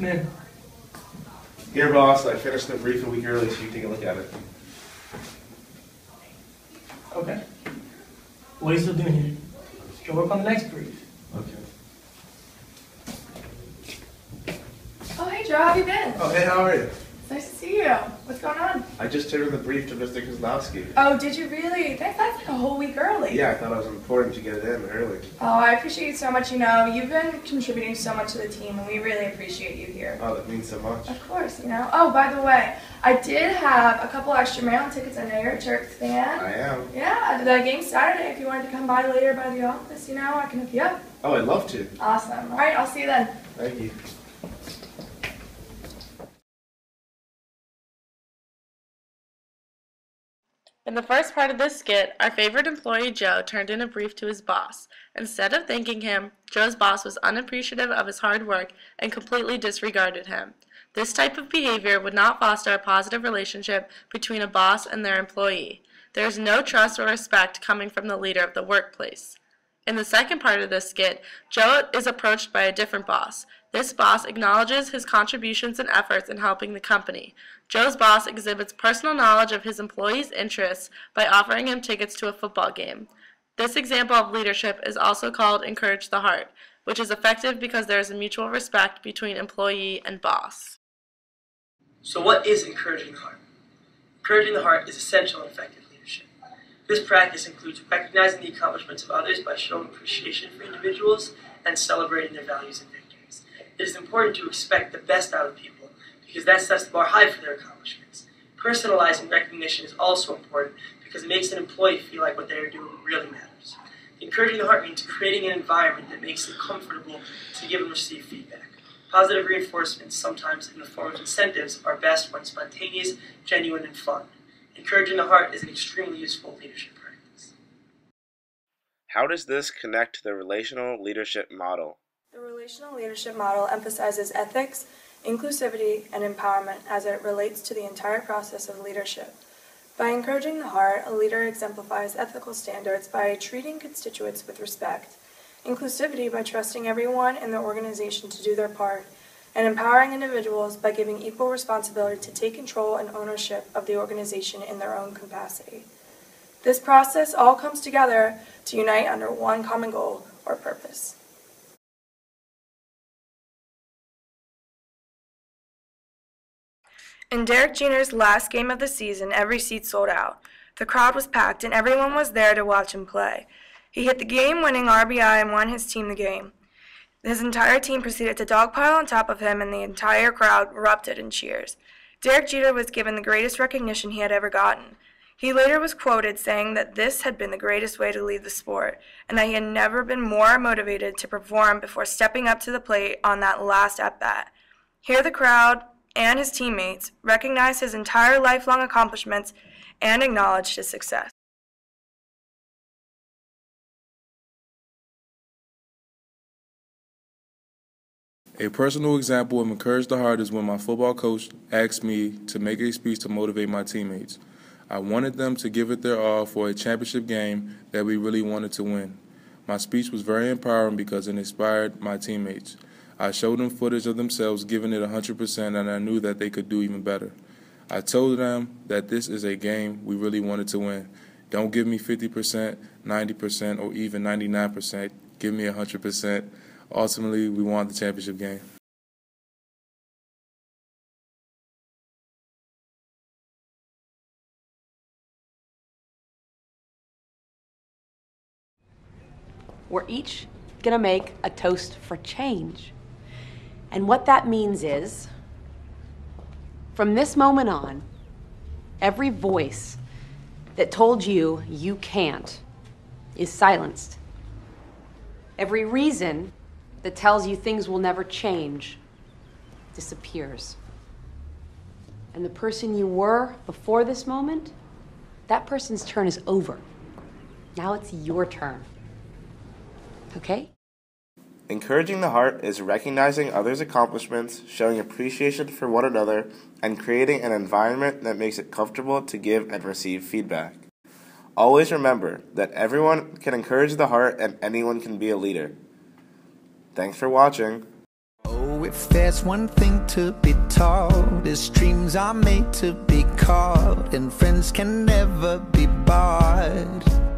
Come in. Here, boss, I finished the brief a week early, so you can take a look at it. Okay. What are you still doing here? Go work on the next brief. Okay. Oh, hey, Joe, how have you been? Oh, hey, how are you? It's nice to see you. What's going on? I just turned in the brief to Mr. Kozlowski. Oh, did you really? That's like a whole week early. Yeah, I thought it was important to get it in early. Oh, I appreciate you so much. You know, you've been contributing so much to the team, and we really appreciate you here. Oh, that means so much. Of course, you know. Oh, by the way, I did have a couple extra mail tickets. I know you're a Turks fan. I am. Yeah, the game's Saturday. If you wanted to come by later by the office, you know, I can hook you up. Oh, I'd love to. Awesome. All right, I'll see you then. Thank you. In the first part of this skit, our favorite employee, Joe, turned in a brief to his boss. Instead of thanking him, Joe's boss was unappreciative of his hard work and completely disregarded him. This type of behavior would not foster a positive relationship between a boss and their employee. There is no trust or respect coming from the leader of the workplace. In the second part of this skit, Joe is approached by a different boss. This boss acknowledges his contributions and efforts in helping the company. Joe's boss exhibits personal knowledge of his employee's interests by offering him tickets to a football game. This example of leadership is also called Encourage the Heart, which is effective because there is a mutual respect between employee and boss. So what is encouraging the heart? Encouraging the heart is essential in effective leadership. This practice includes recognizing the accomplishments of others by showing appreciation for individuals and celebrating their values and victories. It is important to expect the best out of people because that sets the bar high for their accomplishments. Personalizing recognition is also important because it makes an employee feel like what they are doing really matters. Encouraging the heart means creating an environment that makes it comfortable to give and receive feedback. Positive reinforcements, sometimes in the form of incentives, are best when spontaneous, genuine, and fun. Encouraging the heart is an extremely useful leadership practice. How does this connect to the relational leadership model? The relational leadership model emphasizes ethics, inclusivity, and empowerment as it relates to the entire process of leadership. By encouraging the heart, a leader exemplifies ethical standards by treating constituents with respect, inclusivity by trusting everyone in the organization to do their part, and empowering individuals by giving equal responsibility to take control and ownership of the organization in their own capacity. This process all comes together to unite under one common goal or purpose. In Derek Jeter's last game of the season, every seat sold out. The crowd was packed and everyone was there to watch him play. He hit the game-winning RBI and won his team the game. His entire team proceeded to dogpile on top of him, and the entire crowd erupted in cheers. Derek Jeter was given the greatest recognition he had ever gotten. He later was quoted saying that this had been the greatest way to lead the sport, and that he had never been more motivated to perform before stepping up to the plate on that last at-bat. Here the crowd and his teammates recognized his entire lifelong accomplishments and acknowledged his success. A personal example of Encourage the Heart is when my football coach asked me to make a speech to motivate my teammates. I wanted them to give it their all for a championship game that we really wanted to win. My speech was very empowering because it inspired my teammates. I showed them footage of themselves giving it 100%, and I knew that they could do even better. I told them that this is a game we really wanted to win. Don't give me 50%, 90%, or even 99%. Give me 100%. Ultimately, we won the championship game. We're each gonna make a toast for change. And what that means is, from this moment on, every voice that told you you can't is silenced. Every reason that tells you things will never change disappears. And the person you were before this moment, that person's turn is over. Now it's your turn. Okay? Encouraging the heart is recognizing others' accomplishments, showing appreciation for one another, and creating an environment that makes it comfortable to give and receive feedback. Always remember that everyone can encourage the heart and anyone can be a leader. Thanks for watching. Oh, know if there's one thing to be taught, is dreams are made to be caught, and friends can never be bought.